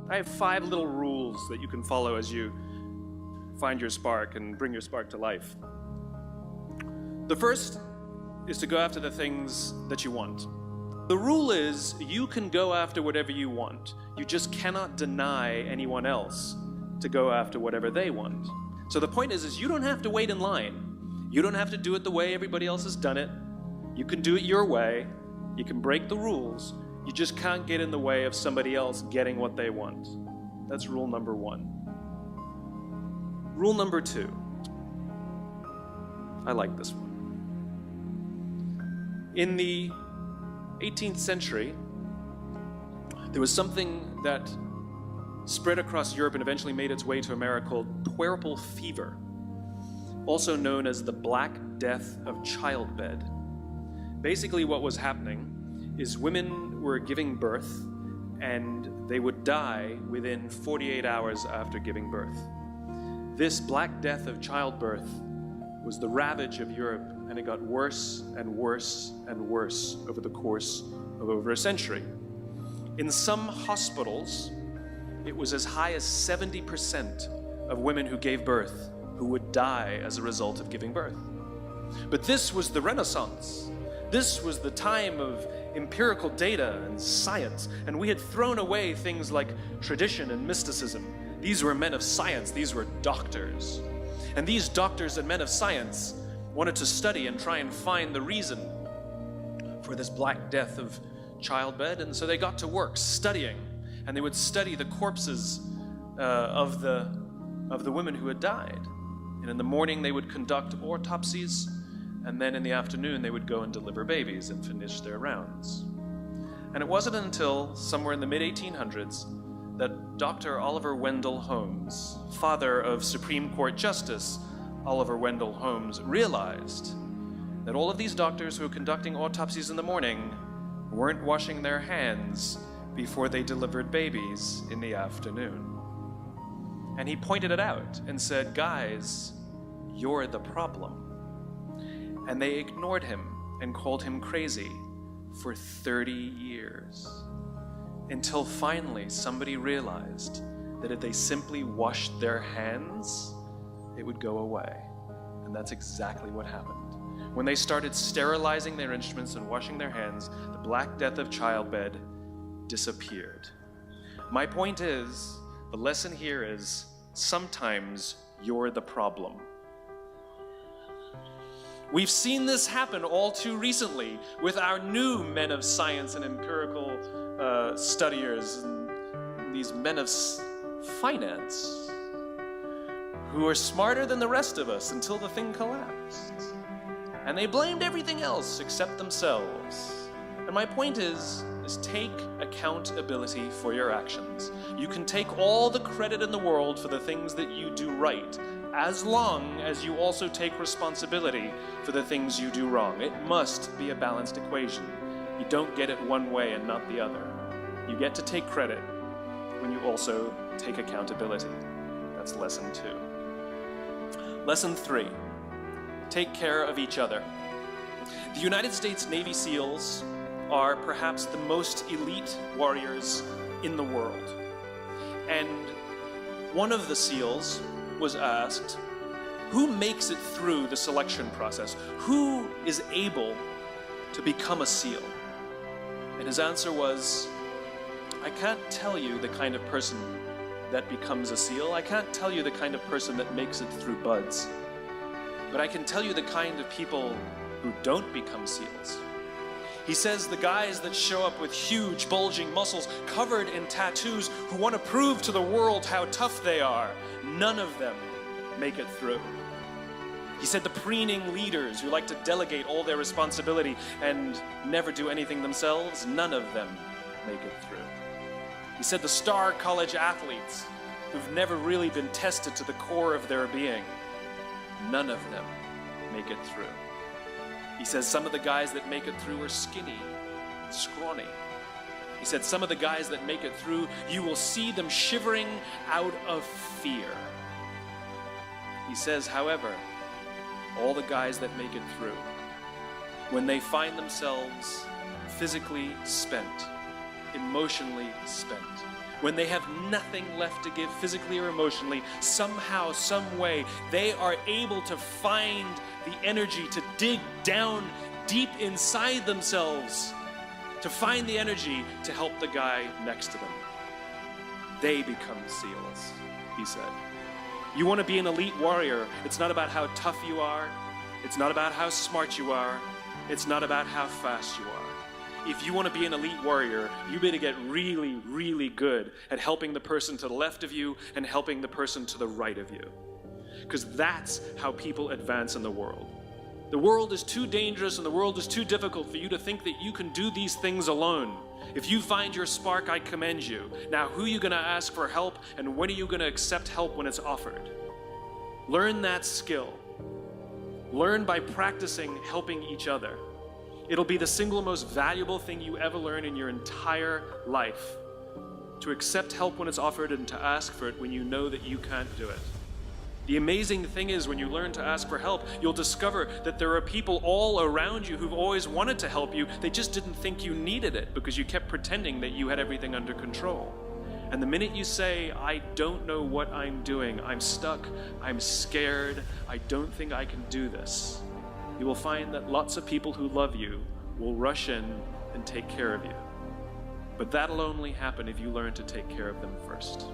I have 5 little rules that you can follow as you find your spark and bring your spark to life. The first is to go after the things that you want. The rule is you can go after whatever you want. You just cannot deny anyone else to go after whatever they want. So the point is you don't have to wait in line. You don't have to do it the way everybody else has done it. You can do it your way. You can break the rules. You just can't get in the way of somebody else getting what they want. That's rule number 1. Rule number 2. I like this one. In the 18th century, there was something that spread across Europe and eventually made its way to America called puerperal fever, also known as the Black Death of childbed. Basically what was happening is women were giving birth and they would die within 48 hours after giving birth. This Black Death of childbirth was the ravage of Europe, and it got worse and worse and worse over the course of over a century. In some hospitals, it was as high as 70% of women who gave birth who would die as a result of giving birth. But this was the Renaissance. This was the time of empirical data and science, and we had thrown away things like tradition and mysticism. These were men of science, these were doctors. And these doctors and men of science wanted to study and try and find the reason for this Black Death of childbed, and so they got to work studying, and they would study the corpses of the women who had died. And in the morning they would conduct autopsies, and then in the afternoon they would go and deliver babies and finish their rounds. And it wasn't until somewhere in the mid-1800s that Dr. Oliver Wendell Holmes, father of Supreme Court Justice Oliver Wendell Holmes, realized that all of these doctors who were conducting autopsies in the morning weren't washing their hands before they delivered babies in the afternoon. And he pointed it out and said, "Guys, you're the problem." And they ignored him and called him crazy for 30 years. Until finally somebody realized that if they simply washed their hands, it would go away. And that's exactly what happened. When they started sterilizing their instruments and washing their hands, the Black Death of childbed disappeared. My point is, the lesson here is, sometimes you're the problem. We've seen this happen all too recently with our new men of science and empirical studiers, and these men of finance who are smarter than the rest of us until the thing collapsed. And they blamed everything else except themselves. And my point is take accountability for your actions. You can take all the credit in the world for the things that you do right, as long as you also take responsibility for the things you do wrong. It must be a balanced equation. You don't get it one way and not the other. You get to take credit when you also take accountability. That's lesson 2. Lesson 3, take care of each other. The United States Navy SEALs are perhaps the most elite warriors in the world. And one of the SEALs was asked, who makes it through the selection process? Who is able to become a SEAL? And his answer was, I can't tell you the kind of person that becomes a SEAL. I can't tell you the kind of person that makes it through BUD/S. But I can tell you the kind of people who don't become SEALs. He says the guys that show up with huge, bulging muscles, covered in tattoos, who want to prove to the world how tough they are, none of them make it through. He said the preening leaders who like to delegate all their responsibility and never do anything themselves, none of them make it through. He said the star college athletes who've never really been tested to the core of their being, none of them make it through. He says some of the guys that make it through are skinny, scrawny. He said some of the guys that make it through, you will see them shivering out of fear. He says, however, all the guys that make it through, when they find themselves physically spent, emotionally spent, when they have nothing left to give physically or emotionally, somehow, some way, they are able to find the energy to dig down deep inside themselves, to find the energy to help the guy next to them. They become SEALs, he said. You want to be an elite warrior. It's not about how tough you are. It's not about how smart you are. It's not about how fast you are. If you want to be an elite warrior, you better get really, really good at helping the person to the left of you and helping the person to the right of you. Because that's how people advance in the world. The world is too dangerous and the world is too difficult for you to think that you can do these things alone. If you find your spark, I commend you. Now, who are you going to ask for help, and when are you going to accept help when it's offered? Learn that skill. Learn by practicing helping each other. It'll be the single most valuable thing you ever learn in your entire life. To accept help when it's offered and to ask for it when you know that you can't do it. The amazing thing is, when you learn to ask for help, you'll discover that there are people all around you who've always wanted to help you. They just didn't think you needed it because you kept pretending that you had everything under control. And the minute you say, I don't know what I'm doing, I'm stuck, I'm scared, I don't think I can do this, you will find that lots of people who love you will rush in and take care of you. But that'll only happen if you learn to take care of them first.